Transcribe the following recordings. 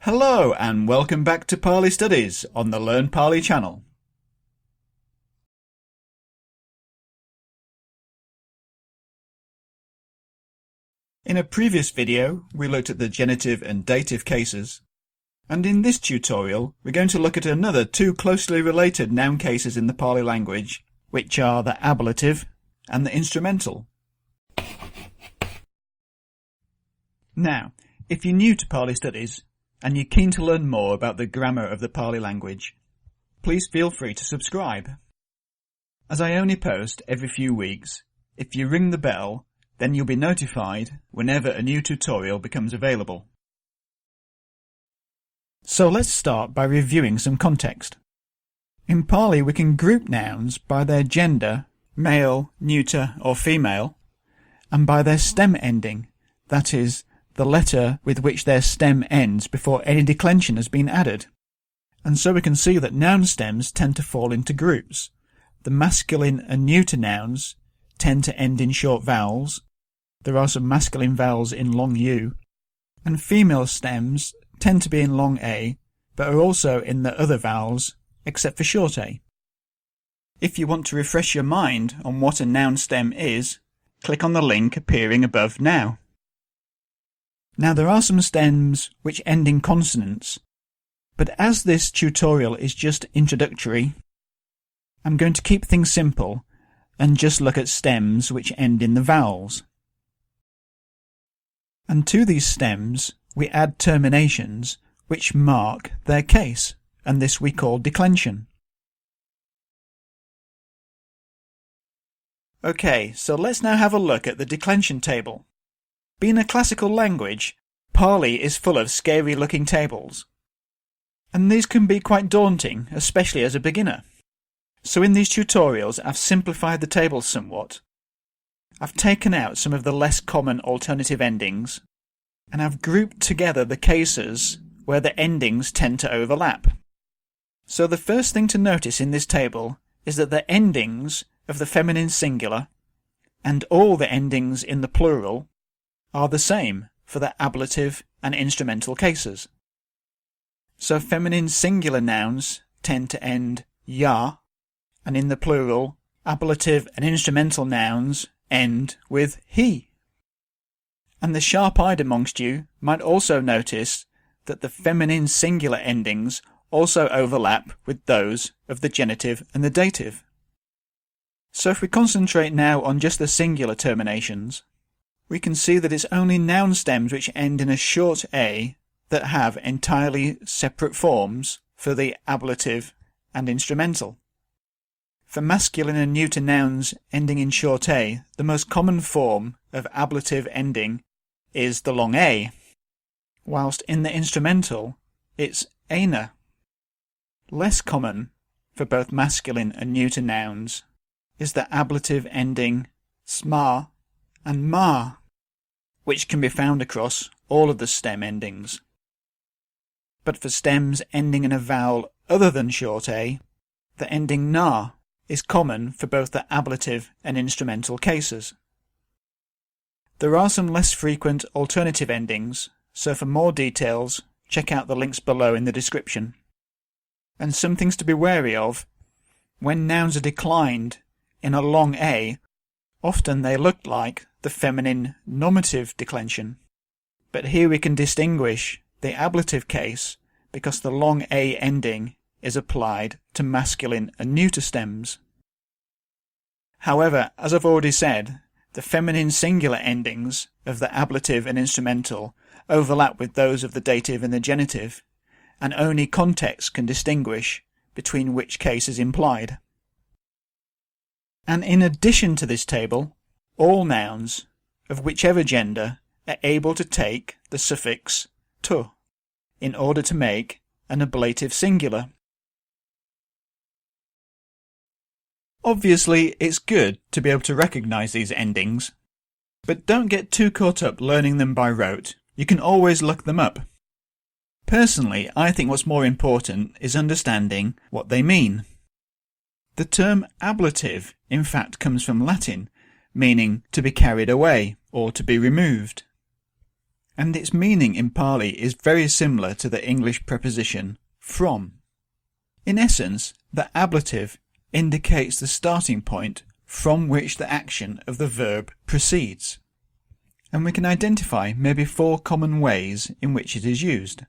Hello and welcome back to Pali Studies on the Learn Pali channel. In a previous video we looked at the genitive and dative cases, and in this tutorial we're going to look at another two closely related noun cases in the Pali language, which are the ablative and the instrumental. Now, if you're new to Pali Studies, and you're keen to learn more about the grammar of the Pali language, please feel free to subscribe. As I only post every few weeks, if you ring the bell, then you'll be notified whenever a new tutorial becomes available. So let's start by reviewing some context. In Pali we can group nouns by their gender, male, neuter or female, and by their stem ending, that is, the letter with which their stem ends before any declension has been added. And so we can see that noun stems tend to fall into groups. The masculine and neuter nouns tend to end in short vowels. There are some masculine vowels in long U. And female stems tend to be in long A, but are also in the other vowels, except for short A. If you want to refresh your mind on what a noun stem is, click on the link appearing above now. Now there are some stems which end in consonants, but as this tutorial is just introductory, I'm going to keep things simple and just look at stems which end in the vowels. And to these stems we add terminations which mark their case, and this we call declension. Okay, so let's now have a look at the declension table. Being a classical language, Pali is full of scary-looking tables. And these can be quite daunting, especially as a beginner. So in these tutorials I've simplified the tables somewhat. I've taken out some of the less common alternative endings, and I've grouped together the cases where the endings tend to overlap. So the first thing to notice in this table is that the endings of the feminine singular and all the endings in the plural are the same for the ablative and instrumental cases. So feminine singular nouns tend to end ya, and in the plural, ablative and instrumental nouns end with he. And the sharp-eyed amongst you might also notice that the feminine singular endings also overlap with those of the genitive and the dative. So if we concentrate now on just the singular terminations, we can see that it's only noun stems which end in a short a that have entirely separate forms for the ablative and instrumental. For masculine and neuter nouns ending in short a, the most common form of ablative ending is the long a, whilst in the instrumental it's ana. Less common for both masculine and neuter nouns is the ablative ending sma and ma, which can be found across all of the stem endings. But for stems ending in a vowel other than short a, the ending na is common for both the ablative and instrumental cases. There are some less frequent alternative endings, so for more details check out the links below in the description. And some things to be wary of: when nouns are declined in a long a, often they look like the feminine nominative declension, but here we can distinguish the ablative case because the long a ending is applied to masculine and neuter stems. However, as I've already said, the feminine singular endings of the ablative and instrumental overlap with those of the dative and the genitive, and only context can distinguish between which case is implied. And in addition to this table, all nouns of whichever gender are able to take the suffix tu in order to make an ablative singular. Obviously, it's good to be able to recognise these endings, but don't get too caught up learning them by rote. You can always look them up. Personally, I think what's more important is understanding what they mean. The term ablative, in fact, comes from Latin, meaning to be carried away or to be removed. and its meaning in Pali is very similar to the English preposition from. In essence, the ablative indicates the starting point from which the action of the verb proceeds, and we can identify maybe 4 common ways in which it is used,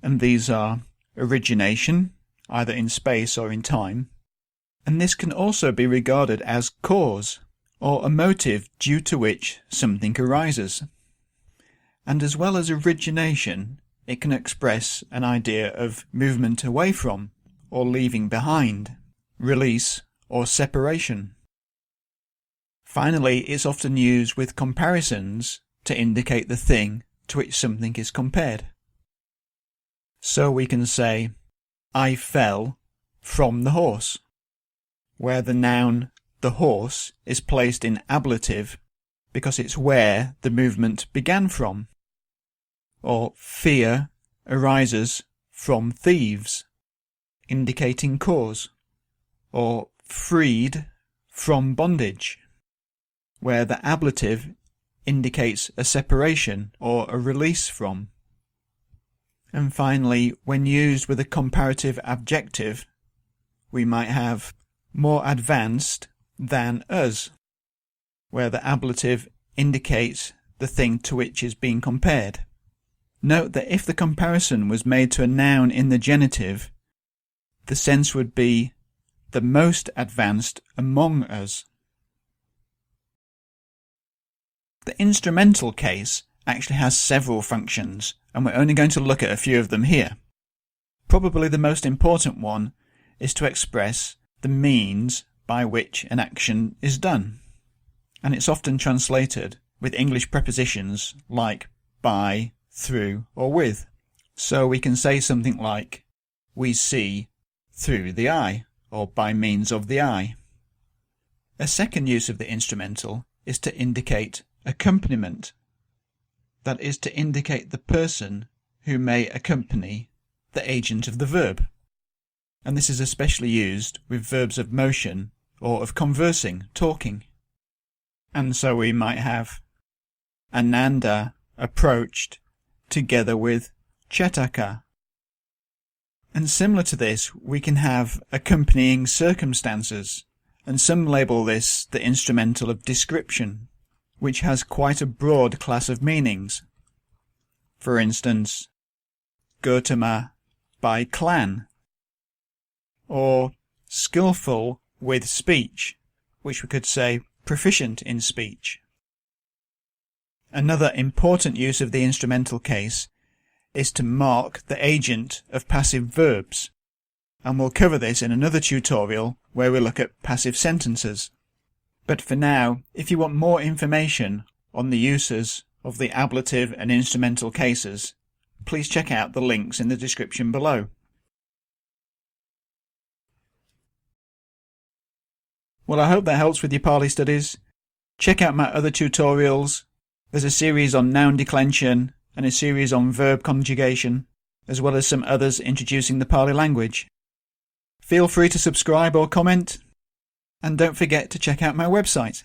and these are origination, either in space or in time, and this can also be regarded as cause, or a motive due to which something arises. And as well as origination, it can express an idea of movement away from, or leaving behind, release, or separation. Finally, it's often used with comparisons to indicate the thing to which something is compared. So we can say, I fell from the horse, where the noun the horse is placed in ablative because it's where the movement began from. Or fear arises from thieves, indicating cause. Or freed from bondage, where the ablative indicates a separation or a release from. And finally, when used with a comparative adjective, we might have more advanced than us, where the ablative indicates the thing to which is being compared. Note that if the comparison was made to a noun in the genitive, the sense would be the most advanced among us. The instrumental case actually has several functions, and we're only going to look at a few of them here. Probably the most important one is to express the means by which an action is done, and it's often translated with English prepositions like by, through, or with. So we can say something like, we see through the eye, or by means of the eye. A second use of the instrumental is to indicate accompaniment, that is to indicate the person who may accompany the agent of the verb, and this is especially used with verbs of motion or of conversing, talking. And so we might have Ananda approached together with Chetaka. And similar to this, we can have accompanying circumstances, and some label this the instrumental of description, which has quite a broad class of meanings. For instance, Gautama by clan, or skillful with speech, which we could say proficient in speech. Another important use of the instrumental case is to mark the agent of passive verbs, and we'll cover this in another tutorial where we look at passive sentences. But for now, if you want more information on the uses of the ablative and instrumental cases, please check out the links in the description below. Well, I hope that helps with your Pali studies. Check out my other tutorials. There's a series on noun declension and a series on verb conjugation, as well as some others introducing the Pali language. Feel free to subscribe or comment, and don't forget to check out my website.